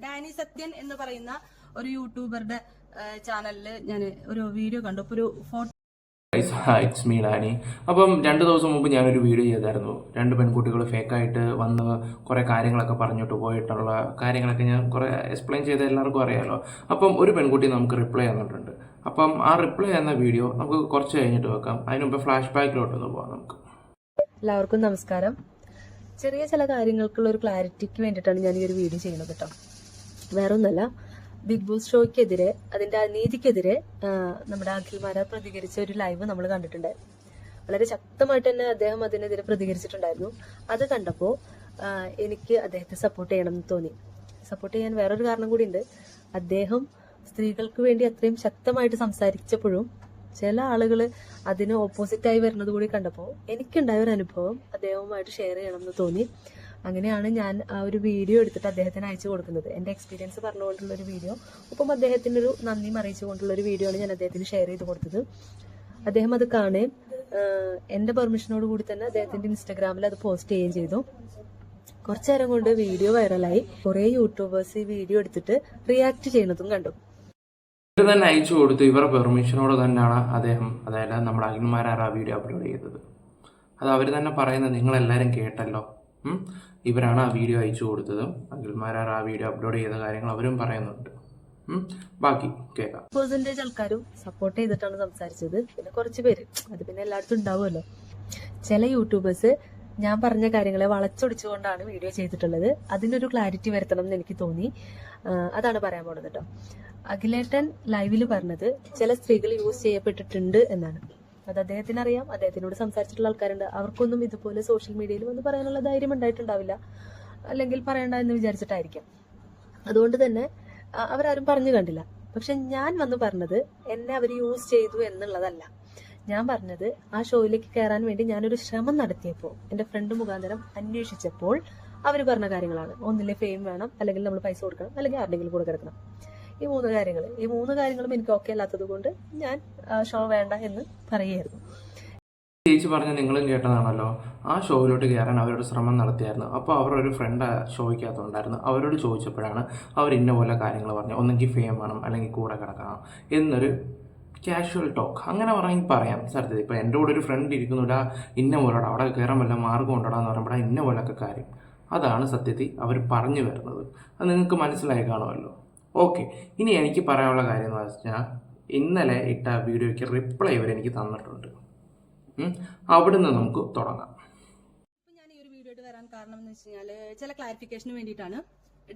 Dani Sathyan എന്ന് പറയുന്ന ഒരു യൂട്യൂബറുടെ ചാനലില് ഞാൻ ഒരു വീഡിയോ കണ്ടു. ഒരു ഫോട്ടോ ഇറ്റ്സ് മീ ഡാനി. അപ്പം 2 ദിവസം മുമ്പ് ഞാനൊരു വീഡിയോ ചെയ്തായിരുന്നു. 2 പെൺകുട്ടികൾ ഫേക്കായിട്ട് വന്ന് കുറേ കാര്യങ്ങളൊക്കെ പറഞ്ഞിട്ട് പോയിട്ടുള്ള കാര്യങ്ങളൊക്കെ ഞാൻ കുറേ എക്സ്പ്ലെയിൻ ചെയ്ത് എല്ലാവർക്കും അറിയാമല്ലോ. അപ്പം ഒരു പെൺകുട്ടി നമുക്ക് റിപ്ലൈ തന്നിട്ടുണ്ട്. അപ്പം ആ റിപ്ലൈ എന്ന വീഡിയോ നമുക്ക് കുറച്ച് കഴിഞ്ഞിട്ട് വെക്കാം. അതിന് മുമ്പ് ഫ്ലാഷ് ബാക്കിലോട്ടൊന്ന് പോകാം നമുക്ക്. എല്ലാവർക്കും നമസ്കാരം. ചെറിയ ചില കാര്യങ്ങൾക്കുള്ള ഒരു ക്ലാരിറ്റിക്ക് വേണ്ടിയിട്ടാണ് ഞാൻ ഈ ഒരു വീഡിയോ ചെയ്യുന്നത് കേട്ടോ. വേറൊന്നല്ല, ബിഗ് ബോസ് ഷോയ്ക്കെതിരെ, അതിന്റെ അനീതിക്കെതിരെ നമ്മുടെ അഖിൽമാരാർ പ്രതികരിച്ച ഒരു ലൈവ് നമ്മൾ കണ്ടിട്ടുണ്ടായിരുന്നു. വളരെ ശക്തമായിട്ട് തന്നെ അദ്ദേഹം അതിനെതിരെ പ്രതികരിച്ചിട്ടുണ്ടായിരുന്നു. അത് കണ്ടപ്പോൾ എനിക്ക് അദ്ദേഹത്തെ സപ്പോർട്ട് ചെയ്യണം എന്ന് തോന്നി. സപ്പോർട്ട് ചെയ്യാൻ വേറൊരു കാരണം കൂടി ഉണ്ട്. അദ്ദേഹം സ്ത്രീകൾക്ക് വേണ്ടി അത്രയും ശക്തമായിട്ട് സംസാരിച്ചപ്പോഴും ചില ആളുകൾ അതിന് ഓപ്പോസിറ്റായി വരുന്നത് കൂടി കണ്ടപ്പോൾ എനിക്കുണ്ടായ ഒരു അനുഭവം അദ്ദേഹവുമായിട്ട് ഷെയർ ചെയ്യണം എന്ന് തോന്നി. അങ്ങനെയാണ് ഞാൻ ആ ഒരു വീഡിയോ എടുത്തിട്ട് അദ്ദേഹത്തിന് അയച്ചു കൊടുക്കുന്നത്. എൻ്റെ എക്സ്പീരിയൻസ് പറഞ്ഞുകൊണ്ടുള്ള ഒരു വീഡിയോ, ഒപ്പം അദ്ദേഹത്തിനൊരു നന്ദിയും അറിയിച്ചുകൊണ്ടുള്ള ഒരു വീഡിയോ ആണ് ഞാൻ അദ്ദേഹത്തിന് ഷെയർ ചെയ്ത് കൊടുത്തത്. അദ്ദേഹം അത് കാണുകയും എൻ്റെ പെർമിഷനോട് കൂടി തന്നെ അദ്ദേഹത്തിൻ്റെ ഇൻസ്റ്റാഗ്രാമിൽ അത് പോസ്റ്റ് ചെയ്യുകയും ചെയ്തു. കുറച്ചു നേരം കൊണ്ട് വീഡിയോ വൈറലായി. കുറേ യൂട്യൂബേഴ്സ് ഈ വീഡിയോ എടുത്തിട്ട് റിയാക്ട് ചെയ്യുന്നതും കണ്ടു. ഇത് തന്നെ അയച്ചു കൊടുത്തു. ഇവരുടെ പെർമിഷനോട് തന്നെയാണ് അദ്ദേഹം, അതായത് നമ്മുടെ അഖിൽമാരാർ ആ വീഡിയോ അപ്ലോഡ് ചെയ്തത്. അത് അവർ തന്നെ പറയുന്നത് നിങ്ങളെല്ലാവരും കേട്ടല്ലോ. ഇവരാണ് ആ വീഡിയോ അയച്ചു കൊടുത്തത്. അഖിൽമാരാർ ആ വീഡിയോ അപ്ലോഡ് ചെയ്ത കാര്യങ്ങൾ അവരും പറയുന്നുണ്ട്. ബാക്കി കേൾക്കാം. പെർസെന്റേജ് ആൾക്കാരും സപ്പോർട്ട് ചെയ്തിട്ടാണ് സംസാരിച്ചത്. പിന്നെ കുറച്ച് പേര്, അത് പിന്നെ എല്ലായിടത്തും ഉണ്ടാവുമല്ലോ. ചില യൂട്യൂബേഴ്സ് ഞാൻ പറഞ്ഞ കാര്യങ്ങളെ വളച്ചൊടിച്ചുകൊണ്ടാണ് വീഡിയോ ചെയ്തിട്ടുള്ളത്. അതിനൊരു ക്ലാരിറ്റി വരുത്തണം എന്ന് എനിക്ക് തോന്നി. അതാണ് പറയാൻ പോണത് കേട്ടോ. അഖിലേട്ടൻ ലൈവിൽ പറഞ്ഞത് ചില സ്ത്രീകൾ യൂസ് ചെയ്യപ്പെട്ടിട്ടുണ്ട് എന്നാണ്. അത് അദ്ദേഹത്തിന് അറിയാം. അദ്ദേഹത്തിനോട് സംസാരിച്ചിട്ടുള്ള ആൾക്കാരുണ്ട്. അവർക്കൊന്നും ഇതുപോലെ സോഷ്യൽ മീഡിയയിൽ വന്ന് പറയാനുള്ള ധൈര്യം ഉണ്ടായിട്ടുണ്ടാവില്ല, അല്ലെങ്കിൽ പറയണ്ട എന്ന് വിചാരിച്ചിട്ടായിരിക്കാം. അതുകൊണ്ട് തന്നെ അവരാരും പറഞ്ഞു കണ്ടില്ല. പക്ഷെ ഞാൻ വന്ന് പറഞ്ഞത് എന്നെ അവർ യൂസ് ചെയ്തു എന്നുള്ളതല്ല. ഞാൻ പറഞ്ഞത് ആ ഷോയിലേക്ക് കയറാൻ വേണ്ടി ഞാനൊരു ശ്രമം നടത്തിയപ്പോൾ, എൻ്റെ ഫ്രണ്ട് മുഖാന്തരം അന്വേഷിച്ചപ്പോൾ അവർ പറഞ്ഞ കാര്യങ്ങളാണ്. ഒന്നിലെ ഫെയിം വേണം, അല്ലെങ്കിൽ നമ്മൾ പൈസ കൊടുക്കണം, അല്ലെങ്കിൽ ആരുടെങ്കിലും കൂടെ കിടക്കണം. ഈ മൂന്ന് കാര്യങ്ങളും എനിക്ക് ഓക്കെ അല്ലാത്തത് കൊണ്ട് ഞാൻ ഷോ വേണ്ട എന്ന് പറയുമായിരുന്നു. ചേച്ചി പറഞ്ഞ നിങ്ങളും കേട്ടതാണല്ലോ. ആ ഷോയിലോട്ട് കയറാൻ അവരോട് ശ്രമം നടത്തിയായിരുന്നു. അപ്പോൾ അവരൊരു ഫ്രണ്ട് ഷോയ്ക്കകത്തുണ്ടായിരുന്നു. അവരോട് ചോദിച്ചപ്പോഴാണ് അവർ ഇന്ന പോലെ കാര്യങ്ങൾ പറഞ്ഞു. ഒന്നെങ്കിൽ ഫെയിം വേണം, അല്ലെങ്കിൽ കൂടെ കിടക്കണം എന്നൊരു കാഷ്വൽ ടോക്ക് അങ്ങനെ പറയാം സത്യത്തിൽ. ഇപ്പോൾ എൻ്റെ കൂടെ ഒരു ഫ്രണ്ട് ഇരിക്കുന്നില്ല, ഇന്ന പോലെടാ അവിടെ കയറാൻ വല്ല മാർഗം ഉണ്ടടാന്ന് പറയുമ്പോൾ ഇന്ന പോലൊക്കെ കാര്യം. അതാണ് സത്യത്തിൽ അവർ പറഞ്ഞു വരുന്നത്. അത് നിങ്ങൾക്ക് മനസ്സിലായി കാണുമല്ലോ. ഓക്കെ, ഇനി എനിക്ക് പറയാനുള്ള കാര്യം എന്ന് വെച്ചാൽ, ഇന്നലെ ഇട്ട വീഡിയോയ്ക്ക് റിപ്ലൈ ഇവർ എനിക്ക് തന്നിട്ടുണ്ട്. അവിടുന്ന് നമുക്ക് തുടങ്ങാം. ഞാൻ ഈ ഒരു വീഡിയോ വരാൻ കാരണം എന്ന് വെച്ച് കഴിഞ്ഞാല് ചില ക്ലാരിഫിക്കേഷന് വേണ്ടിയിട്ടാണ്.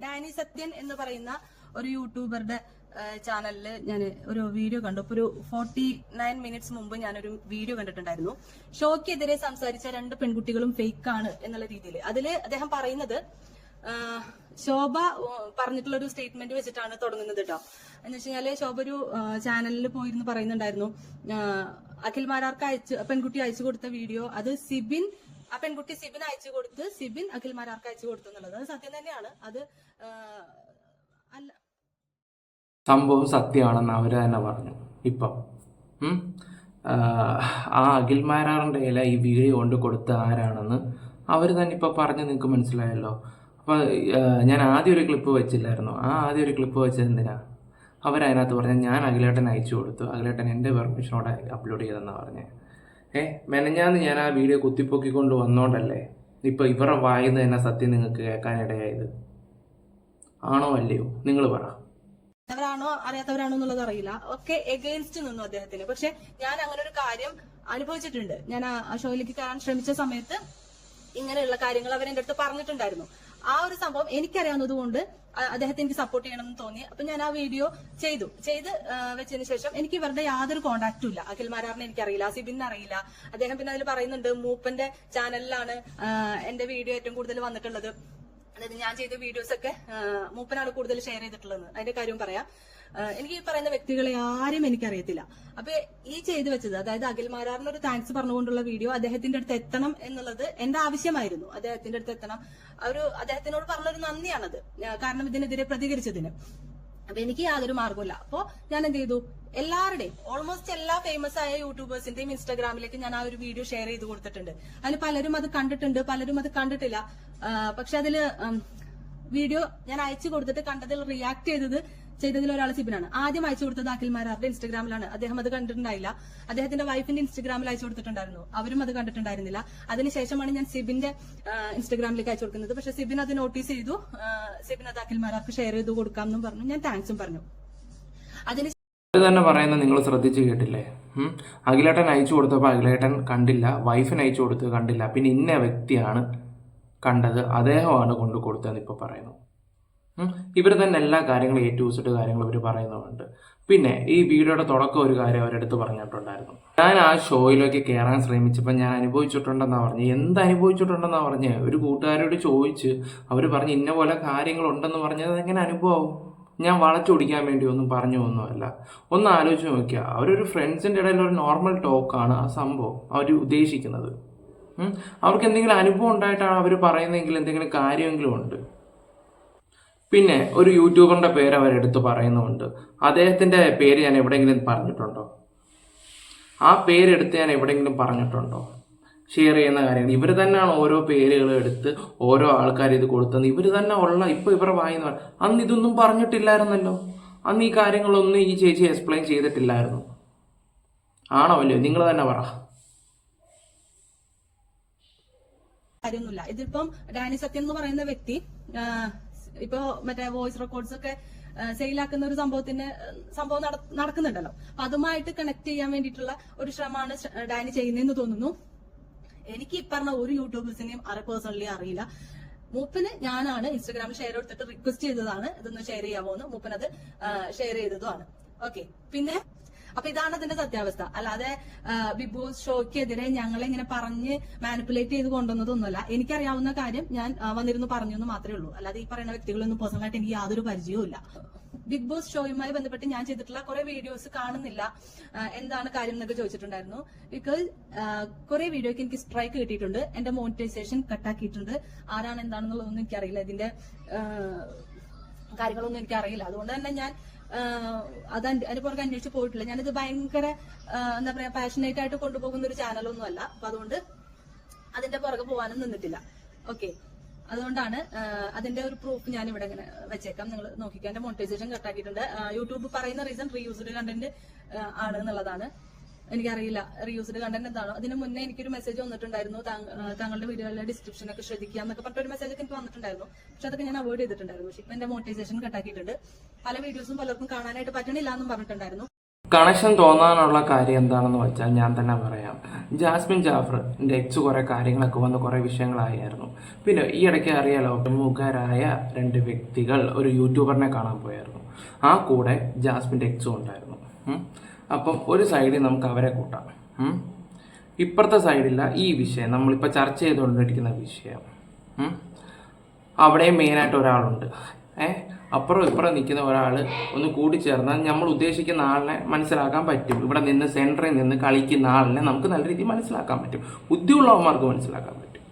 ഡാനി സത്യൻ എന്ന് പറയുന്ന ഒരു യൂട്യൂബറുടെ ചാനലിൽ ഞാൻ ഒരു വീഡിയോ കണ്ടു. ഒരു 49 മിനിറ്റ്സ് മുമ്പ് ഞാനൊരു വീഡിയോ കണ്ടിട്ടുണ്ടായിരുന്നു. ഷോയ്ക്കെതിരെ സംസാരിച്ച 2 പെൺകുട്ടികളും ഫേക്ക് ആണ് എന്നുള്ള രീതിയിൽ. അതില് അദ്ദേഹം പറയുന്നത്, ശോഭ പറഞ്ഞിട്ടുള്ള ഒരു സ്റ്റേറ്റ്മെന്റ് വെച്ചിട്ടാണ് തുടങ്ങുന്നത് കേട്ടോ. എന്ന് വെച്ച് കഴിഞ്ഞാല് ശോഭ ഒരു ചാനലിൽ പോയിരുന്നു പറയുന്നുണ്ടായിരുന്നു, അഖിൽമാരാർക്ക് പെൺകുട്ടി അയച്ചു കൊടുത്ത വീഡിയോ അത് ആ പെൺകുട്ടി സിബിൻ അയച്ചു കൊടുത്ത് സിബിൻ അഖിൽമാരാർക്ക് അയച്ചു കൊടുത്തു എന്നുള്ളത്. അത് സത്യം തന്നെയാണ്. അത് അല്ല, സംഭവം സത്യമാണെന്ന് അവർ തന്നെ പറഞ്ഞു. ഇപ്പം ആ അഖിൽമാരാറിൻ്റെ ഇല ഈ വീഡിയോ കൊണ്ട് കൊടുത്ത ആരാണെന്ന് അവർ തന്നെ ഇപ്പം പറഞ്ഞ് നിങ്ങൾക്ക് മനസ്സിലായല്ലോ. അപ്പോൾ ഞാൻ ആദ്യം ഒരു ക്ലിപ്പ് വെച്ചില്ലായിരുന്നു. ആദ്യം ഒരു ക്ലിപ്പ് വെച്ചത് എന്തിനാ? അവരതിനകത്ത് പറഞ്ഞാൽ ഞാൻ അഖിലേട്ടൻ അയച്ചു കൊടുത്തു, അഖിലേട്ടൻ എൻ്റെ പെർമിഷനോടെ അപ്ലോഡ് ചെയ്തെന്നാണ് പറഞ്ഞത്. മെനഞ്ഞാന്ന് ഞാൻ ആ വീഡിയോ കുത്തിപ്പൊക്കിക്കൊണ്ട് വന്നോണ്ടല്ലേ ഇപ്പോൾ ഇവരുടെ വായിന്ന് തന്നെ സത്യം നിങ്ങൾക്ക് കേൾക്കാനിടയായത്. ആണോ അല്ലയോ നിങ്ങൾ പറ. അവരാണോ അറിയാത്തവരാണോ എന്നുള്ളത് അറിയില്ല. ഒക്കെ എഗെയിൻസ്റ്റ് നിന്നു അദ്ദേഹത്തിന്. പക്ഷെ ഞാൻ അങ്ങനെ ഒരു കാര്യം അനുഭവിച്ചിട്ടുണ്ട്. ഞാൻ ആ ഷോയിലേക്ക് കയറാൻ ശ്രമിച്ച സമയത്ത് ഇങ്ങനെയുള്ള കാര്യങ്ങൾ അവരെന്റെ അടുത്ത് പറഞ്ഞിട്ടുണ്ടായിരുന്നു. ആ ഒരു സംഭവം എനിക്കറിയാവുന്നത് കൊണ്ട് അദ്ദേഹത്തെ എനിക്ക് സപ്പോർട്ട് ചെയ്യണം എന്ന് തോന്നി. അപ്പൊ ഞാൻ ആ വീഡിയോ ചെയ്ത് വെച്ചതിന് ശേഷം എനിക്ക് ഇവരുടെ യാതൊരു കോണ്ടാക്റ്റും ഇല്ല. അഖിൽമാരാറിനെ എനിക്കറിയില്ല, സിബിനെ അറിയില്ല. അദ്ദേഹം പിന്നെ അതിൽ പറയുന്നുണ്ട്, മൂപ്പന്റെ ചാനലിലാണ് എന്റെ വീഡിയോ ഏറ്റവും കൂടുതൽ വന്നിട്ടുള്ളത്. അതായത് ഞാൻ ചെയ്ത വീഡിയോസ് ഒക്കെ മൂപ്പനാണ് കൂടുതൽ ഷെയർ ചെയ്തിട്ടുള്ളത്. അതിന്റെ കാര്യവും പറയാം. എനിക്ക് ഈ പറയുന്ന വ്യക്തികളെ ആരും എനിക്കറിയത്തില്ല. അപ്പൊ ഈ ചെയ്തു വെച്ചത്, അതായത് അഖിൽമാരാറിനൊരു താങ്ക്സ് പറഞ്ഞുകൊണ്ടുള്ള വീഡിയോ അദ്ദേഹത്തിന്റെ അടുത്ത് എത്തണം എന്നുള്ളത് എന്റെ ആവശ്യമായിരുന്നു. അദ്ദേഹത്തിന്റെ അടുത്ത് എത്തണം. അദ്ദേഹത്തിനോട് പറഞ്ഞൊരു നന്ദിയാണത്. കാരണം ഇതിനെതിരെ പ്രതികരിച്ചതിന്. അപ്പൊ എനിക്ക് യാതൊരു മാർഗമില്ല. അപ്പോ ഞാൻ എന്ത് ചെയ്തു, എല്ലാവരുടെയും ഓൾമോസ്റ്റ് എല്ലാ ഫേമസ് ആയ യൂട്യൂബേഴ്സിന്റെയും ഇൻസ്റ്റാഗ്രാമിലേക്ക് ഞാൻ ആ ഒരു വീഡിയോ ഷെയർ ചെയ്ത് കൊടുത്തിട്ടുണ്ട്. അതിന് പലരും അത് കണ്ടിട്ടുണ്ട്, പലരും അത് കണ്ടിട്ടില്ല. പക്ഷെ അതില് വീഡിയോ ഞാൻ അയച്ചു കൊടുത്തിട്ട് കണ്ടതിൽ റിയാക്ട് ചെയ്തതിൽ ഒരാൾ സിബിനാണ്. ആദ്യം അയച്ചു കൊടുത്തത് അഖിൽമാരാരുടെ ഇൻസ്റ്റഗ്രാമിലാണ്. അദ്ദേഹം അത് കണ്ടിട്ടുണ്ടായില്ല. അദ്ദേഹത്തിന്റെ വൈഫിന്റെ ഇൻസ്റ്റഗ്രാമിൽ അയച്ചു കൊടുത്തിട്ടുണ്ടായിരുന്നു. അവരും അത് കണ്ടിട്ടുണ്ടായിരുന്നില്ല. അതിനുശേഷമാണ് ഞാൻ സിബിന്റെ ഇൻസ്റ്റഗ്രാമിലേക്ക് അയച്ചു കൊടുക്കുന്നത്. പക്ഷെ സിബിൻ അത് നോട്ടീസ് ചെയ്തു. സിബിൻ അത് അഖിൽമാരാർക്ക് ഷെയർ ചെയ്ത് കൊടുക്കാമെന്നും പറഞ്ഞു. ഞാൻ താങ്ക്സും പറഞ്ഞു. അതിന് തന്നെ പറയുന്നത് നിങ്ങൾ ശ്രദ്ധിച്ച് കേട്ടില്ലേ? അഖിലേട്ടൻ അയച്ചു കൊടുത്തപ്പോൾ അഖിലേട്ടൻ കണ്ടില്ല, വൈഫിന് അയച്ചു കൊടുത്തത് കണ്ടില്ല, പിന്നെ ഇന്ന വ്യക്തിയാണ് കണ്ടത്, അദ്ദേഹമാണ് കൊണ്ടു കൊടുത്തതെന്ന് ഇപ്പോൾ പറയുന്നു. ഇവർ തന്നെ എല്ലാ കാര്യങ്ങളും ഏറ്റുവച്ചിട്ട് കാര്യങ്ങൾ ഇവർ പറയുന്നുണ്ട്. പിന്നെ ഈ വീഡിയോയുടെ തുടക്കം ഒരു കാര്യം അവരെടുത്ത് പറഞ്ഞിട്ടുണ്ടായിരുന്നു. ഞാൻ ആ ഷോയിലേക്ക് കയറാൻ ശ്രമിച്ചപ്പോൾ ഞാൻ അനുഭവിച്ചിട്ടുണ്ടെന്നാണ് പറഞ്ഞത്. എന്ത് അനുഭവിച്ചിട്ടുണ്ടെന്നാണ് പറഞ്ഞത്? ഒരു കൂട്ടുകാരോട് ചോദിച്ച് അവർ പറഞ്ഞ് ഇന്ന പോലെ കാര്യങ്ങളുണ്ടെന്ന് പറഞ്ഞത് എങ്ങനെ അനുഭവം? ഞാൻ വളച്ചൊടിക്കാൻ വേണ്ടി ഒന്നും പറഞ്ഞു ഒന്നുമല്ല. ഒന്ന് ആലോചിച്ച് നോക്കിയാൽ അവരൊരു ഫ്രണ്ട്സിൻ്റെ ഇടയിൽ ഒരു നോർമൽ ടോക്കാണ് ആ സംഭവം അവർ ഉദ്ദേശിക്കുന്നത്. അവർക്ക് എന്തെങ്കിലും അനുഭവം ഉണ്ടായിട്ടാണ് അവർ പറയുന്നതെങ്കിൽ എന്തെങ്കിലും കാര്യമെങ്കിലും ഉണ്ട്. പിന്നെ ഒരു യൂട്യൂബറിൻ്റെ പേര് അവരെടുത്ത് പറയുന്നുണ്ട്. അദ്ദേഹത്തിൻ്റെ പേര് ഞാൻ എവിടെയെങ്കിലും പറഞ്ഞിട്ടുണ്ടോ? ആ പേരെടുത്ത് ഞാൻ എവിടെയെങ്കിലും പറഞ്ഞിട്ടുണ്ടോ? ഷെയർ ചെയ്യുന്ന കാര്യങ്ങൾ ഇവർ തന്നെയാണ് ഓരോ പേരുകൾ എടുത്ത് ഓരോ ആൾക്കാർ ഇത് കൊടുത്തത്. ഇവർ തന്നെ ഇപ്പോൾ ഇവരുടെ വായിന്ന് അന്ന് ഇതൊന്നും പറഞ്ഞിട്ടില്ലായിരുന്നല്ലോ. അന്ന് ഈ കാര്യങ്ങളൊന്നും ഈ ചേച്ചി എക്സ്പ്ലെയിൻ ചെയ്തിട്ടില്ലായിരുന്നു. ആണോ അല്ലയോ? നിങ്ങൾ തന്നെ പറ. കാര്യമൊന്നുമില്ല. ഇതിപ്പം ഡാനി സത്യൻ എന്ന് പറയുന്ന വ്യക്തി ഇപ്പൊ മറ്റേ വോയിസ് റെക്കോർഡ്സ് ഒക്കെ സെയിലാക്കുന്ന ഒരു സംഭവം നടക്കുന്നുണ്ടല്ലോ. അപ്പൊ അതുമായിട്ട് കണക്ട് ചെയ്യാൻ വേണ്ടിയിട്ടുള്ള ഒരു ശ്രമമാണ് ഡാനി ചെയ്യുന്നതെന്ന് തോന്നുന്നു. എനിക്ക് ഈ പറഞ്ഞ ഒരു യൂട്യൂബേഴ്സിനെയും പേഴ്സണലി അറിയില്ല. മൂപ്പന് ഞാനാണ് ഇൻസ്റ്റാഗ്രാമിൽ ഷെയർ എടുത്തിട്ട് റിക്വസ്റ്റ് ചെയ്തതാണ് ഇതൊന്ന് ഷെയർ ചെയ്യാമോന്ന്. മൂപ്പനത് ഷെയർ ചെയ്തതുമാണ്. ഓക്കെ. പിന്നെ അപ്പൊ ഇതാണ് അതിന്റെ സത്യാവസ്ഥ. അല്ലാതെ ബിഗ് ബോസ് ഷോയ്ക്കെതിരെ ഞങ്ങളെ ഇങ്ങനെ പറഞ്ഞ് മാനിപ്പുലേറ്റ് ചെയ്ത് കൊണ്ടുവന്നതൊന്നുമല്ല. എനിക്കറിയാവുന്ന കാര്യം ഞാൻ വന്നിരുന്നു പറഞ്ഞു എന്ന് മാത്രമേ ഉള്ളൂ. അല്ലാതെ ഈ പറയുന്ന വ്യക്തികളൊന്നും പേഴ്സണലായിട്ട് എനിക്ക് യാതൊരു പരിചയവും ഇല്ല. ബിഗ് ബോസ് ഷോയുമായി ബന്ധപ്പെട്ട് ഞാൻ ചെയ്തിട്ടുള്ള കുറെ വീഡിയോസ് കാണുന്നില്ല, എന്താണ് കാര്യം എന്നൊക്കെ ചോദിച്ചിട്ടുണ്ടായിരുന്നു. ബിക്കോസ് കുറെ വീഡിയോക്ക് എനിക്ക് സ്ട്രൈക്ക് കിട്ടിയിട്ടുണ്ട്. എന്റെ മോണിറ്റൈസേഷൻ കട്ടാക്കിയിട്ടുണ്ട്. ആരാണ് എന്താണെന്നുള്ളതൊന്നും എനിക്കറിയില്ല. ഇതിന്റെ കാര്യങ്ങളൊന്നും എനിക്കറിയില്ല. അതുകൊണ്ട് തന്നെ ഞാൻ അതിന് പുറകെ അന്വേഷിച്ച് പോയിട്ടില്ല. ഞാനിത് ഭയങ്കര എന്താ പറയാ പാഷനേറ്റ് ആയിട്ട് കൊണ്ടുപോകുന്ന ഒരു ചാനലൊന്നും അല്ല. അപ്പൊ അതുകൊണ്ട് അതിന്റെ പുറകെ പോകാനും നിന്നിട്ടില്ല. ഓക്കെ. അതുകൊണ്ടാണ് അതിന്റെ ഒരു പ്രൂഫ് ഞാൻ ഇവിടെ ഇങ്ങനെ വെച്ചേക്കാം. നിങ്ങൾ നോക്കിക്കാൻ. എന്റെ മോണിറ്റൈസേഷൻ കട്ടാക്കിയിട്ടുണ്ട്. യൂട്യൂബ് പറയുന്ന റീസൺ റീയൂസ്ഡ് കണ്ടന്റ് ആണ് എന്നുള്ളതാണ്. എനിക്കറിയില്ല റീയൂസ്ഡ് കണ്ടന്റ് എന്താണോ. അതിന് മുന്നേ എനിക്കൊരു മെസ്സേജ് വന്നിട്ടുണ്ടായിരുന്നു, താങ്കളുടെ വീഡിയോയിലെ ഡിസ്ക്രിപ്ഷൻ ഒക്കെ ശ്രദ്ധിക്കുക എന്നൊക്കെ പറഞ്ഞൊരു മെസ്സേജ് ഒക്കെ എനിക്ക് വന്നിട്ടുണ്ടായിരുന്നു. പക്ഷെ അതൊക്കെ ഞാൻ അവോയ്ഡ് ചെയ്തിട്ടുണ്ടായിരുന്നു. പക്ഷെ ഇപ്പൊ എന്റെ മോണിറ്റൈസേഷൻ കട്ടാക്കിയിട്ടുണ്ട്. പല വീഡിയോസും പലർക്കും കാണാനായിട്ട് പറ്റണില്ല എന്നും പറഞ്ഞിട്ടുണ്ടായിരുന്നു. കണക്ഷൻ തോന്നാനുള്ള കാര്യം എന്താണെന്ന് വെച്ചാൽ ഞാൻ തന്നെ പറയാം. ജാസ്മിൻ ജാഫറിന്റെ എക്സ് കുറെ കാര്യങ്ങളൊക്കെ വന്ന് കുറെ വിഷയങ്ങളായിരുന്നു. പിന്നെ ഈ ഇടയ്ക്ക് അറിയാലോ, പ്രമുഖരായ 2 വ്യക്തികൾ ഒരു യൂട്യൂബറിനെ കാണാൻ പോയായിരുന്നു. ആ കൂടെ ജാസ്മിൻ്റെ എക്സും ഉണ്ടായിരുന്നു. അപ്പം ഒരു സൈഡിൽ നമുക്ക് അവരെ കൂട്ടാം. ഇപ്പുറത്തെ സൈഡില്ല ഈ വിഷയം നമ്മളിപ്പോൾ ചർച്ച ചെയ്തുകൊണ്ടിരിക്കുന്ന വിഷയം. അവിടെ മെയിനായിട്ട് ഒരാളുണ്ട്. അപ്പുറം ഇപ്പുറം നിൽക്കുന്ന ഒരാൾ ഒന്ന് കൂടിച്ചേർന്നാൽ നമ്മൾ ഉദ്ദേശിക്കുന്ന ആളിനെ മനസ്സിലാക്കാൻ പറ്റും. ഇവിടെ നിന്ന് സെൻറ്ററിൽ നിന്ന് കളിക്കുന്ന ആളിനെ നമുക്ക് നല്ല രീതിയിൽ മനസ്സിലാക്കാൻ പറ്റും. ബുദ്ധിയുള്ളവന്മാർക്ക് മനസ്സിലാക്കാൻ പറ്റും.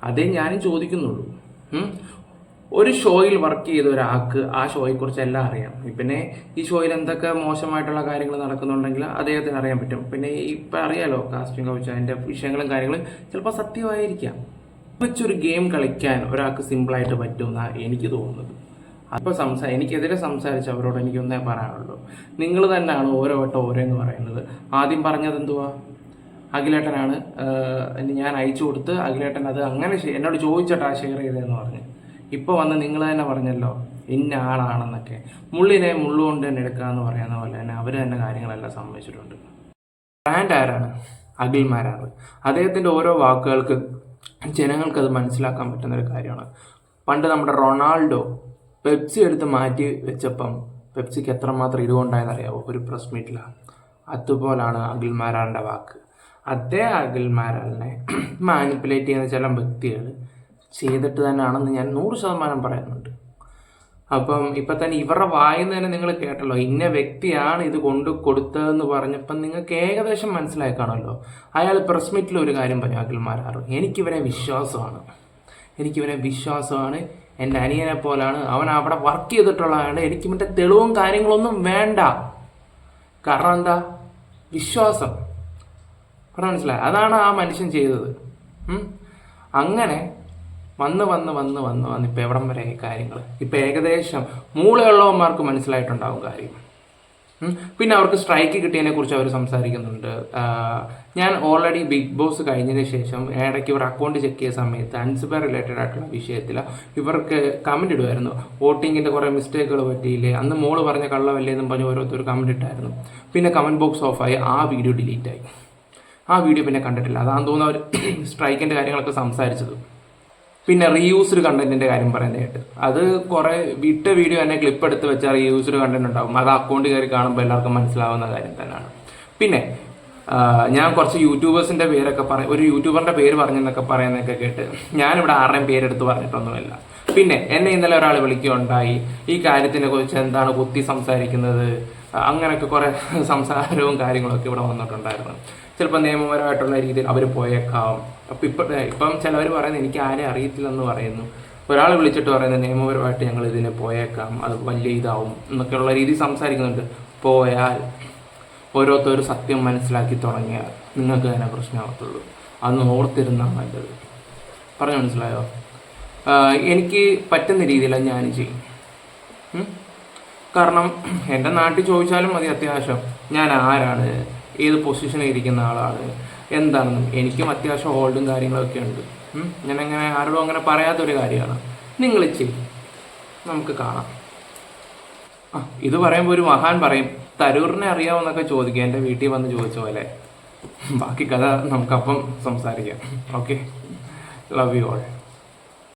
അതേ ഞാനും ചോദിക്കുന്നുള്ളൂ. ഒരു ഷോയിൽ വർക്ക് ചെയ്ത ഒരാൾക്ക് ആ ഷോയെക്കുറിച്ച് എല്ലാം അറിയാം. പിന്നെ ഈ ഷോയിൽ എന്തൊക്കെ മോശമായിട്ടുള്ള കാര്യങ്ങൾ നടക്കുന്നുണ്ടെങ്കിൽ അദ്ദേഹത്തിന് അറിയാൻ പറ്റും. പിന്നെ ഇപ്പം അറിയാലോ, കാസ്റ്റിംഗ് കൗച്ച് അതിൻ്റെ വിഷയങ്ങളും കാര്യങ്ങളും ചിലപ്പോൾ സത്യമായിരിക്കാം. വെച്ചൊരു ഗെയിം കളിക്കാൻ ഒരാൾക്ക് സിമ്പിളായിട്ട് പറ്റുമെന്നാണ് എനിക്ക് തോന്നുന്നത്. അപ്പോൾ എനിക്കെതിരെ സംസാരിച്ച അവരോട് എനിക്കൊന്നേ പറയാനുള്ളൂ. നിങ്ങൾ തന്നെയാണ് ഓരോ വട്ടം ഓരോന്ന് പറയുന്നത്. ആദ്യം പറഞ്ഞത് എന്തുവാ? അഖിലേട്ടനാണ് ഞാൻ അയച്ചു കൊടുത്ത് അഖിലേട്ടൻ അത് അങ്ങനെ എന്നോട് ചോദിച്ചിട്ടാ ഷെയർ ചെയ്തതെന്ന് പറഞ്ഞ്. ഇപ്പോൾ വന്ന് നിങ്ങൾ തന്നെ പറഞ്ഞല്ലോ ഇന്ന ആളാണെന്നൊക്കെ. മുള്ളിനെ മുള്ളുകൊണ്ട് തന്നെ എടുക്കാമെന്ന് പറയുന്ന പോലെ തന്നെ അവർ തന്നെ കാര്യങ്ങളെല്ലാം സമ്മതിച്ചിട്ടുണ്ട്. ബ്രാൻഡ് ആരാണ്? അഖിൽമാരാണ്. അദ്ദേഹത്തിൻ്റെ ഓരോ വാക്കുകൾക്ക് ജനങ്ങൾക്കത് മനസ്സിലാക്കാൻ പറ്റുന്നൊരു കാര്യമാണ്. പണ്ട് നമ്മുടെ റൊണാൾഡോ പെപ്സി എടുത്ത് മാറ്റി വെച്ചപ്പം പെപ്സിക്ക് എത്രമാത്രം ഇതുകൊണ്ടായെന്നറിയാവോ? ഒരു പ്രസ് മീറ്റിലാണ്. അതുപോലാണ് അഖിൽമാരാറിൻ്റെ വാക്ക്. അതേ അഖിൽമാരാറിനെ മാനിപ്പുലേറ്റ് ചെയ്യുന്ന ചില വ്യക്തികൾ ചെയ്തിട്ട് തന്നെയാണെന്ന് ഞാൻ 100% പറയുന്നുണ്ട്. അപ്പം ഇപ്പം തന്നെ ഇവരുടെ വായിന്ന് തന്നെ നിങ്ങൾ കേട്ടല്ലോ, ഇന്ന വ്യക്തിയാണ് ഇത് കൊണ്ട് കൊടുത്തതെന്ന് പറഞ്ഞപ്പം നിങ്ങൾക്ക് ഏകദേശം മനസ്സിലായി കാണുമല്ലോ. അയാൾ പ്രസ് മീറ്റിൽ ഒരു കാര്യം പറഞ്ഞു, അഖിൽമാരാർ, എനിക്കിവരെ വിശ്വാസമാണ്. എൻ്റെ അനിയനെ പോലാണ്. അവൻ അവിടെ വർക്ക് ചെയ്തിട്ടുള്ളതാണ്. എനിക്ക് മറ്റേ തെളിവും കാര്യങ്ങളൊന്നും വേണ്ട. കാരണം എന്താ? വിശ്വാസം. മനസ്സിലായി? അതാണ് ആ മനുഷ്യൻ ചെയ്തത്. അങ്ങനെ വന്ന് ഇപ്പം എവിടം വരെ കാര്യങ്ങൾ ഇപ്പം ഏകദേശം മൂളയുള്ളവന്മാർക്ക് മനസ്സിലായിട്ടുണ്ടാവും കാര്യം. പിന്നെ അവർക്ക് സ്ട്രൈക്ക് കിട്ടിയതിനെ കുറിച്ച് അവർ സംസാരിക്കുന്നുണ്ട്. ഞാൻ ഓൾറെഡി ബിഗ് ബോസ് കഴിഞ്ഞതിന് ശേഷം ഇടയ്ക്ക് ഇവർ അക്കൗണ്ട് ചെക്ക് ചെയ്ത സമയത്ത് അൻസിബ റിലേറ്റഡ് ആയിട്ടുള്ള വിഷയത്തിൽ ഇവർക്ക് കമൻറ്റ് ഇടുമായിരുന്നു. വോട്ടിങ്ങിൻ്റെ കുറേ മിസ്റ്റേക്കുകൾ പറ്റിയില്ലേ, അന്ന് മോള് പറഞ്ഞ കള്ളവല്ലേ എന്നും പറഞ്ഞ് ഓരോരുത്തർ കമൻറ്റ് ഇട്ടായിരുന്നു. പിന്നെ കമൻറ്റ് ബോക്സ് ഓഫായി, ആ വീഡിയോ ഡിലീറ്റായി. ആ വീഡിയോ പിന്നെ കണ്ടിട്ടില്ല. അതാണെന്ന് തോന്നുന്നു അവർ സ്ട്രൈക്കിൻ്റെ കാര്യങ്ങളൊക്കെ സംസാരിച്ചത്. പിന്നെ റീയൂസ്ഡ് കണ്ടന്റിന്റെ കാര്യം പറയുന്നതായിട്ട്, അത് കുറെ വിട്ട വീഡിയോ തന്നെ ക്ലിപ്പ് എടുത്ത് വെച്ചാൽ റീയൂസ്ഡ് കണ്ടന്റ് ഉണ്ടാവും. അത് അക്കൗണ്ട് കയറി കാണുമ്പോൾ എല്ലാവർക്കും മനസ്സിലാവുന്ന കാര്യം തന്നെയാണ്. പിന്നെ ഞാൻ കുറച്ച് യൂട്യൂബേഴ്സിന്റെ പേരൊക്കെ ഒരു യൂട്യൂബറിന്റെ പേര് പറഞ്ഞെന്നൊക്കെ പറയുന്നതൊക്കെ കേട്ട് ഞാനിവിടെ ആരുടെയും പേരെടുത്ത് പറഞ്ഞിട്ടൊന്നുമില്ല. പിന്നെ എന്നെ ഇന്നലെ ഒരാൾ വിളിക്കുകയുണ്ടായി, ഈ കാര്യത്തിനെ കുറിച്ച് എന്താണ് കുത്തി സംസാരിക്കുന്നത്, അങ്ങനെയൊക്കെ കുറെ സംസാരവും കാര്യങ്ങളൊക്കെ ഇവിടെ വന്നിട്ടുണ്ടായിരുന്നു. ചിലപ്പോൾ നിയമപരമായിട്ടുള്ള രീതിയിൽ അവർ പോയേക്കാം. അപ്പം ഇപ്പം ചിലവർ പറയുന്നത് എനിക്ക് ആരെ അറിയത്തില്ലെന്ന് പറയുന്നു. ഒരാൾ വിളിച്ചിട്ട് പറയുന്നത് നിയമപരമായിട്ട് ഞങ്ങൾ ഇതിനെ പോയേക്കാം, അത് വലിയ ഇതാവും എന്നൊക്കെയുള്ള രീതിയിൽ സംസാരിക്കുന്നുണ്ട്. പോയാൽ ഓരോരുത്തരും സത്യം മനസ്സിലാക്കി തുടങ്ങിയാൽ നിങ്ങൾക്ക് തന്നെ പ്രശ്നമാകത്തുള്ളൂ. അന്ന് ഓർത്തിരുന്നാൽ നല്ലത്. പറഞ്ഞു മനസ്സിലായോ? എനിക്ക് പറ്റുന്ന രീതിയിലാണ് ഞാൻ ചെയ്യും. കാരണം എൻ്റെ നാട്ടിൽ ചോദിച്ചാലും മതി അത്യാവശ്യം ഞാൻ ആരാണ്, ഏത് പൊസിഷനിൽ ഇരിക്കുന്ന ആളാണ്, എന്താണെന്നും എനിക്കും അത്യാവശ്യം ഹോൾഡും കാര്യങ്ങളൊക്കെ ഉണ്ട്. ഞാനങ്ങനെ ആരോടും അങ്ങനെ പറയാത്തൊരു കാര്യമാണ്. നിങ്ങൾ ചെയ്യും, നമുക്ക് കാണാം. ഇത് പറയുമ്പോൾ ഒരു മഹാൻ പറയും, തരൂറിനെ അറിയാമെന്നൊക്കെ ചോദിക്കുക, എൻ്റെ വീട്ടിൽ വന്ന് ചോദിച്ച പോലെ. ബാക്കി കഥ നമുക്കപ്പം സംസാരിക്കാം. Okay, love you all.